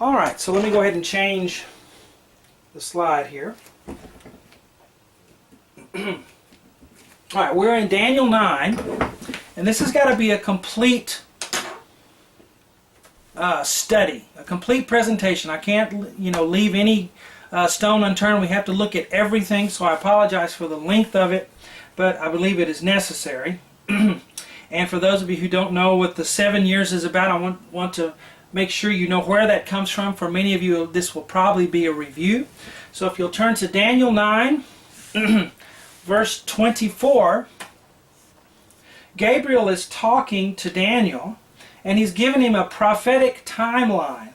Alright, so let me go ahead and change the slide here. Alright, we're in Daniel 9, and this has got to be a complete study, a complete presentation. I can't, leave any stone unturned. We have to look at everything, so I apologize for the length of it, but I believe it is necessary. And for those of you who don't know what the 7 years is about, I want to make sure you know where that comes from. For many of you, this will probably be a review. So if you'll turn to Daniel 9, verse 24, Gabriel is talking to Daniel, and he's given him a prophetic timeline.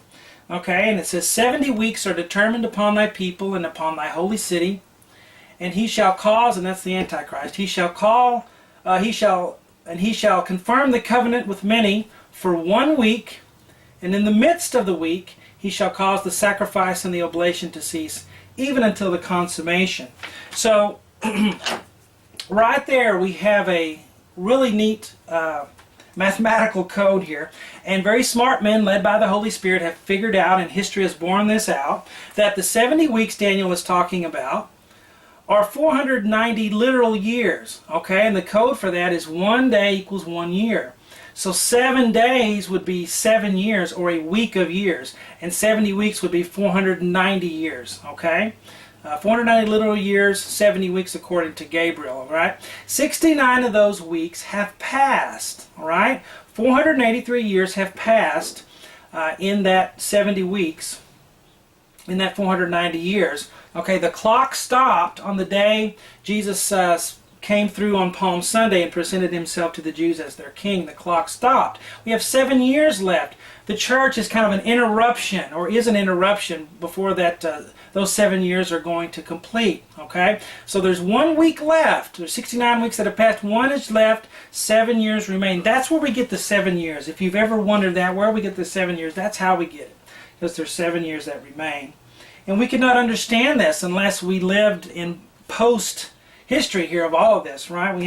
Okay, and it says, 70 weeks are determined upon thy people and upon thy holy city, and he shall cause, and that's the Antichrist, he shall confirm the covenant with many for 1 week, and in the midst of the week he shall cause the sacrifice and the oblation to cease, even until the consummation. So, right there we have a really neat mathematical code here, and very smart men led by the Holy Spirit have figured out, and history has borne this out, that the 70 weeks Daniel is talking about are 490 literal years. Okay, and the code for that is 1 day equals 1 year. So 7 days would be 7 years, or a week of years, and 70 weeks would be 490 years. Okay, 490 literal years, 70 weeks according to Gabriel. All right, 69 of those weeks have passed. All right, 483 years have passed in that 70 weeks, in that 490 years. Okay, the clock stopped on the day Jesus came through on Palm Sunday and presented himself to the Jews as their king. The clock stopped. We have 7 years left. The church is kind of an interruption, or is an interruption, before that those 7 years are going to complete. Okay, so there's 1 week left. There's 69 weeks that have passed. 1 is left. 7 years remain. That's where we get the 7 years. If you've ever wondered that, where we get the 7 years, that's how we get it, because there's 7 years that remain. And we could not understand this unless we lived in post-history here of all of this, right?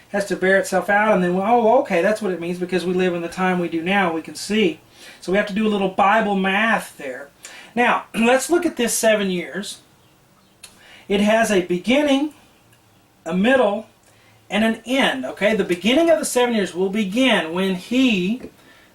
Has to bear itself out, and then, oh, okay, that's what it means, because we live in the time we do now, we can see. So we have to do a little Bible math there. Now, let's look at this 7 years. It has a beginning, a middle, and an end. Okay, the beginning of the 7 years will begin when he,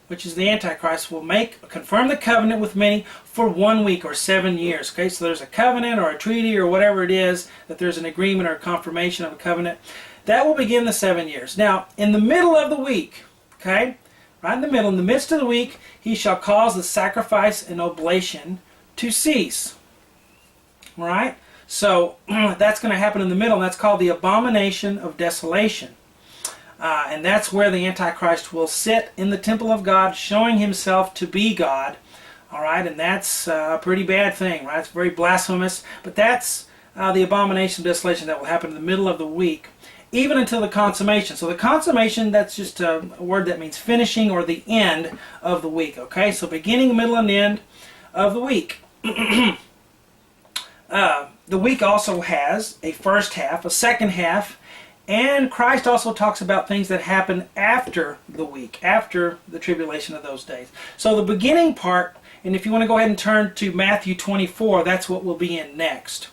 which is the Antichrist, will confirm the covenant with many for 1 week, or 7 years. Okay, so there's a covenant or a treaty or whatever it is, that there's an agreement or a confirmation of a covenant. That will begin the 7 years. Now, in the middle of the week, okay, right in the middle, in the midst of the week, he shall cause the sacrifice and oblation to cease. All right? So, that's going to happen in the middle, and that's called the abomination of desolation. And that's where the Antichrist will sit in the temple of God, showing himself to be God. All right, and that's a pretty bad thing, right? It's very blasphemous. But that's the abomination of desolation that will happen in the middle of the week, even until the consummation. So the consummation, that's just a word that means finishing, or the end of the week. Okay, so beginning, middle, and end of the week. The week also has a first half, a second half, and Christ also talks about things that happen after the week, after the tribulation of those days. So the beginning part, and if you want to go ahead and turn to Matthew 24, that's what we'll be in next.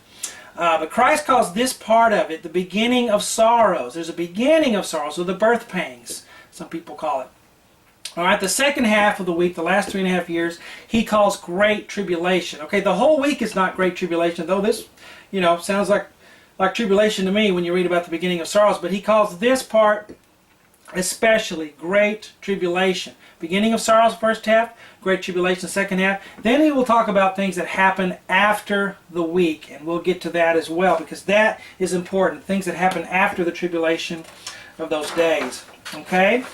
But Christ calls this part of it the beginning of sorrows. There's a beginning of sorrows, or the birth pangs, some people call it. All right, the second half of the week, the last 3.5 years, he calls great tribulation. Okay, the whole week is not great tribulation, though this, sounds like tribulation to me when you read about the beginning of sorrows, but he calls this part especially great tribulation. Beginning of sorrows, first half, great tribulation, second half. Then he will talk about things that happen after the week, and we'll get to that as well, because that is important, things that happen after the tribulation of those days. Okay?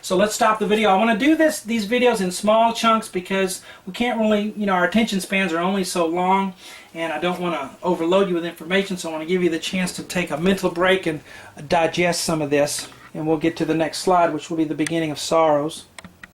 So let's stop the video. I want to do these videos in small chunks, because we can't really, our attention spans are only so long, and I don't want to overload you with information, so I want to give you the chance to take a mental break and digest some of this. And we'll get to the next slide, which will be the beginning of sorrows.